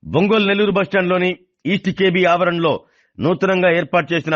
Ongole Nellore బస్టాండ్లోని east KB ఆవరణలో నూతనంగా ఏర్పాటు చేసిన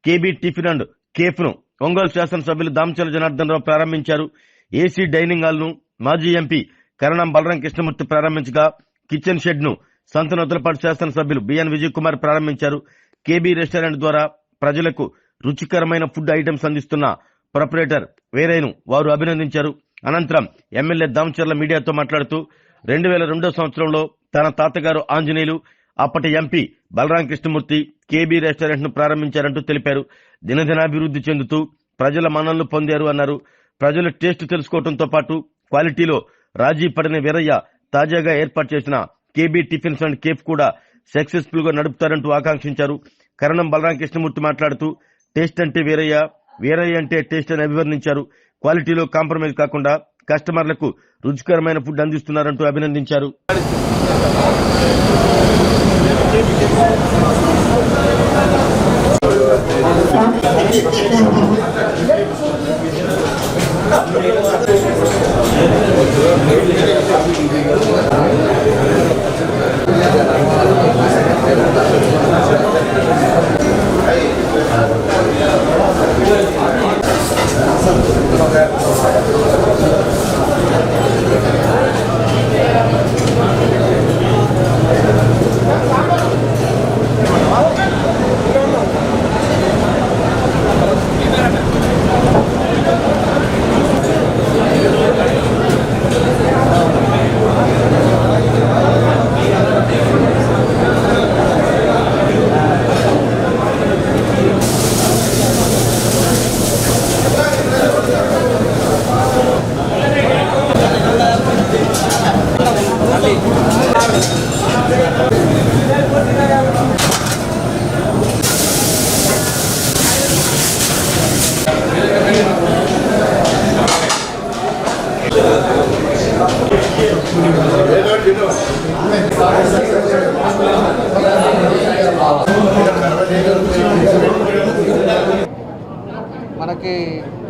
కేబీ టిఫిన్ అండ్ కేఫ్ ను ఒంగోలు శాసనసభ్యులు దామచర్ల జనార్దన్ రావు ప్రారంభించారు. ఏసీ డైనింగ్ హాల్ ను మాజీ MP Karanam Balaram Krishnamurthy ప్రారంభించగా kitchen shed ను సంతనూతలపాటి శాసనసభ్యులు బిఎన్ విజయ్ కుమార్ ప్రారంభించారు. కేబీ రెస్టారెంట్ ద్వారా ప్రజలకు రుచికరమైన ఫుడ్ ఐటమ్స్ అందిస్తున్న ప్రొపరేటర్ వీరయ్యను వారు అభినందించారు. అనంతరం ఎమ్మెల్యే దామచర్ల మీడియాతో మాట్లాడుతూ 2002 సంవత్సరంలో తన తాతగారు ఆంజనేయులు, అప్పటి MP Balaram Krishnamurthy KB restaurant ను ప్రారంభించారంటూ తెలిపారు. దినదినాభివృద్ధి చెందుతూ ప్రజల మన్ననలు పొందారు అన్నారు. ప్రజలు టేస్ట్ తెలుసుకోవడంతో పాటు క్వాలిటీలో రాజీ పడిన వీరయ్య తాజాగా ఏర్పాటు చేసిన కేబీ టిఫిన్స్ అండ్ కేఫ్ కూడా సక్సెస్ఫుల్ గా నడుపుతారంటూ ఆకాంక్షించారు. కరణం బలరాం కృష్ణమూర్తి మాట్లాడుతూ టేస్ట్ అంటే వీరయ్య, వీరయ్య అంటే టేస్ట్ అని అభివర్ణించారు. క్వాలిటీలో కాంప్రమైజ్ కాకుండా కస్టమర్లకు రుచికరమైన ఫుడ్ అందిస్తున్నారంటూ అభినందించారు.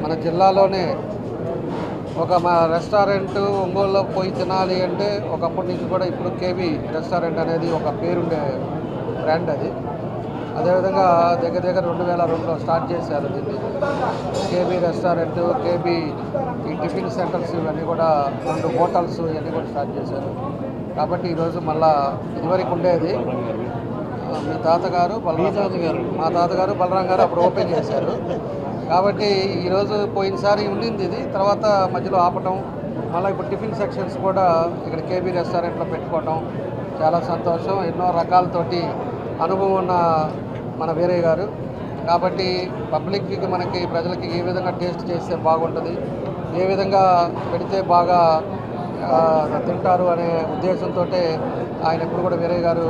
మన జిల్లాలోనే ఒక మా రెస్టారెంట్ ఒంగోలులో పోయి తినాలి అంటే ఒకప్పటి నుంచి కూడా ఇప్పుడు కేబీ రెస్టారెంట్ అనేది ఒక పేరుండే బ్రాండ్ అది. అదేవిధంగా దగ్గర 2002లో స్టార్ట్ చేశారు దీన్ని. కేబీ రెస్టారెంట్, కేబీ ఈ టిఫిన్ సెంటర్స్ ఇవన్నీ కూడా 2 హోటల్స్ ఇవన్నీ కూడా స్టార్ట్ చేశారు. కాబట్టి ఈరోజు మళ్ళా ఇదివరకు ఉండేది మీ తాతగారు మా తాతగారు బలరాం గారు అప్పుడు ఓపెన్ చేశారు. కాబట్టి ఈరోజు పోయినసారి ఉండింది ఇది, తర్వాత మధ్యలో ఆపటం, మళ్ళీ ఇప్పుడు టిఫిన్ సెక్షన్స్ కూడా ఇక్కడ కేబీ రెస్టారెంట్లో పెట్టుకోవటం చాలా సంతోషం. ఎన్నో రకాలతోటి అనుభవం ఉన్న మన వీరయ్య గారు. కాబట్టి పబ్లిక్కి మనకి ప్రజలకి ఏ విధంగా టేస్ట్ చేస్తే బాగుంటుంది, ఏ విధంగా పెడితే బాగా తింటారు అనే ఉద్దేశంతో ఆయన ఎప్పుడు కూడా వీరయ్య గారు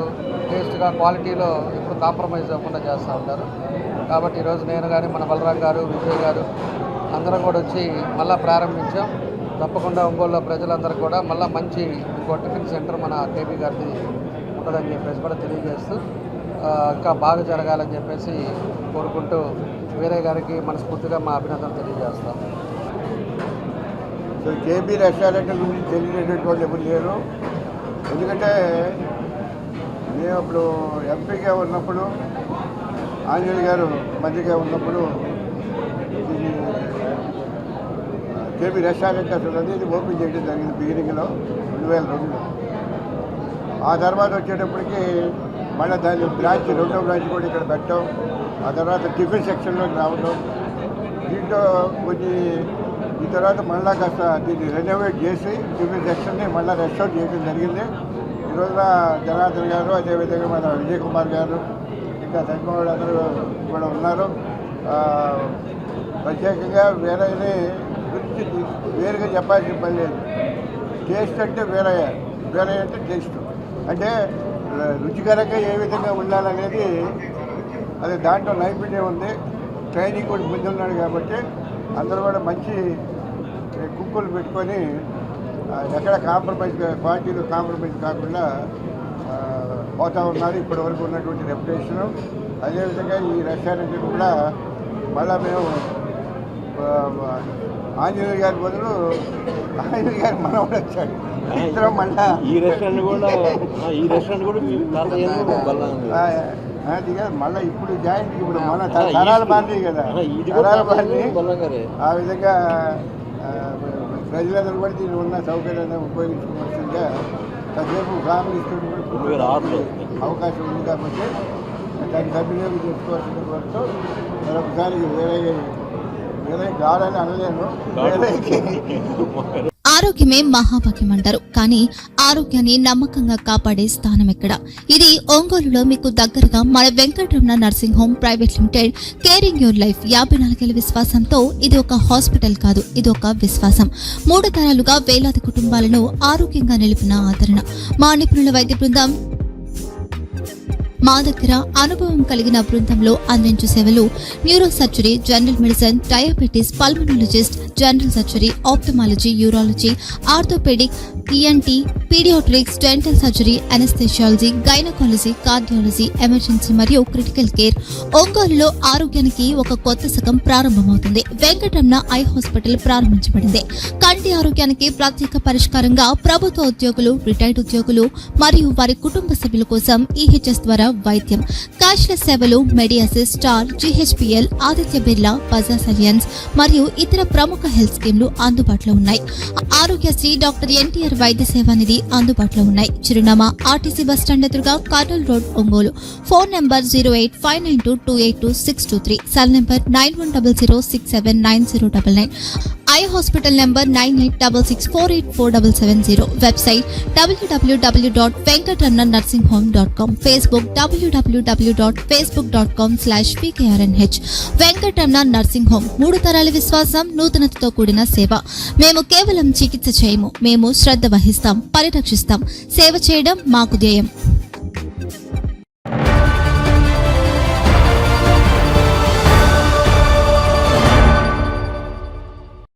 టేస్ట్గా క్వాలిటీలో ఎప్పుడు కాంప్రమైజ్ అవ్వకుండా చేస్తూ ఉంటారు. కాబట్టి ఈరోజు నేను కానీ మన బలరాం గారు, విజయ్ గారు అందరం కూడా వచ్చి మళ్ళీ ప్రారంభించాం. తప్పకుండా ఒంగోలులో ప్రజలందరూ కూడా మళ్ళీ మంచి ఇంకో టిఫిన్ సెంటర్ మన కేబీ గారిది ఉంటుందని చెప్పేసి కూడా తెలియజేస్తూ ఇంకా బాగా జరగాలని చెప్పేసి కోరుకుంటూ వీరయ్య గారికి మనస్ఫూర్తిగా మా అభినందనలు తెలియజేస్తాం. సో కేబీ రెస్టారెంట్ గురించి తెలియనటువంటి ఎవరు లేరు. ఎందుకంటే మేము అప్పుడు ఎంపీగా ఉన్నప్పుడు, ఆంజనేయులు గారు మంత్రిగా ఉన్నప్పుడు ఇది కేబీ రెస్టారెంట్ అసలు అనేది ఓపెన్ చేయడం జరిగింది బిగినింగ్లో 2002లో. ఆ తర్వాత వచ్చేటప్పటికి మళ్ళీ దాని బ్రాంచ్, 2వ బ్రాంచ్ కూడా ఇక్కడ పెట్టాం. ఆ తర్వాత టిఫిన్ సెక్షన్లోకి రావడం, దీంట్లో కొన్ని ఈ తర్వాత మళ్ళీ కాస్త దీన్ని రెనోవేట్ చేసి టిఫిన్ సెక్షన్ని మళ్ళీ రెస్టారెంట్ చేయడం జరిగింది. ఈరోజున జనార్దన్ గారు, అదేవిధంగా మన విజయ్ కుమార్ గారు, ఇంకా తగ్గవాళ్ళు అందరూ కూడా ఉన్నారు. ప్రత్యేకంగా వీరయ్యని గురించి వేరుగా చెప్పాల్సిన పని లేదు. టేస్ట్ అంటే వీరయ్య, వీరయ్య అంటే టేస్ట్ అంటే రుచికరంగా ఏ విధంగా ఉండాలనేది అది దాంట్లో నైపుణ్యం ఉంది. ట్రైనింగ్ కూడా ముందున్నాడు కాబట్టి అందరూ కూడా మంచి కుక్కులు పెట్టుకొని ఎక్కడ క్వాలిటీలో కాంప్రమైజ్ కాకుండా పోతూ ఉన్నారు. ఇప్పటి వరకు ఉన్నటువంటి రెప్యుటేషను. అదేవిధంగా ఈ రెస్టారెంట్ కూడా మళ్ళీ మేము ఆంజనేయ గారి బదులు ఆంజనేయ గారి మనవడు వచ్చాడు. ఇద్దరం మళ్ళా ఈ రెస్టారెంట్ కూడా మీ తాతయ్య అది కాదు మళ్ళీ ఇప్పుడు జాయింట్ ఇప్పుడు మన తరాలు మారినాయి కదా, తరాలు మారినాయి. ఆ విధంగా ప్రజలందరూ కూడా దీన్ని ఉన్న సౌకర్యాన్ని ఉపయోగించుకోవాల్సిందిగా కాసేపు ఫ్యామిలీ కూడా అవకాశం ఉంది కాబట్టి దాన్ని సద్వినియోగం చేసుకోవాల్సిన కోరుతూ మరొకసారి వేరే కాదని అనలేను. ఆరోగ్యమే మహాభాగ్యం అంటారు, కానీ ఆరోగ్యాన్ని నమ్మకంగా కాపాడే స్థానం ఎక్కడ? ఇది ఒంగోలులో మీకు దగ్గరగా మన Venkataramana nursing home private limited. Caring your life 54 ఏళ్ల విశ్వాసంతో ఇది ఒక హాస్పిటల్ కాదు, ఇది ఒక విశ్వాసం. 3 తరాలుగా వేలాది కుటుంబాలను ఆరోగ్యంగా నిలిపిన ఆదరణ. మా నిపుణుల వైద్య బృందం మా దగ్గర అనుభవం కలిగిన బృందంలో అందించే సేవలు neuro surgery, general medicine, diabetes, pulmonologist, general surgery, ophthalmology, urology, orthopaedic, ENT, paediatrics, dental surgery, anaesthesiology, gynaecology, cardiology, emergency మరియు క్రిటికల్ కేర్. ఒంగోలులో ఆరోగ్యానికి ఒక కొత్త శకం ప్రారంభమవుతుంది. వెంకటరమణ ఐ హాస్పిటల్ ప్రారంభించబడింది. కంటి ఆరోగ్యానికి ప్రత్యేక పరిష్కారంగా ప్రభుత్వ ఉద్యోగులు, రిటైర్డ్ ఉద్యోగులు మరియు వారి కుటుంబ సభ్యుల కోసం EHS ద్వారా వైద్యం, క్యాష్లెస్ సేవలు, Mediassist, Star, GHPL, Aditya Birla, Bajaj Allianz మరియు ఇతర ప్రముఖ హెల్త్ స్కీమ్లు అందుబాటులో ఉన్నాయి. ఆరోగ్యశ్రీ, డాక్టర్ NTR వైద్య సేవా నిధి అందుబాటులో ఉన్నాయి. చిరునామా RTC బస్టాండ్ ఎదురుగా, Kurnool road, Ongole. Phone number 08592282623, cell number 9100679099. Eye hospital number 9866484770. Website www.venkatramanarsinghome.com. Facebook www.facebook.com/VKRNH. Venkataramana nursing home, 3 తరాల విశ్వాసం, నూతనతతో కూడిన సేవ. మేము కేవలం చికిత్స చేయము, మేము శ్రద్ధ వహిస్తాం, పరిరక్షిస్తాం. సేవ చేయడం మాకు ధ్యేయం.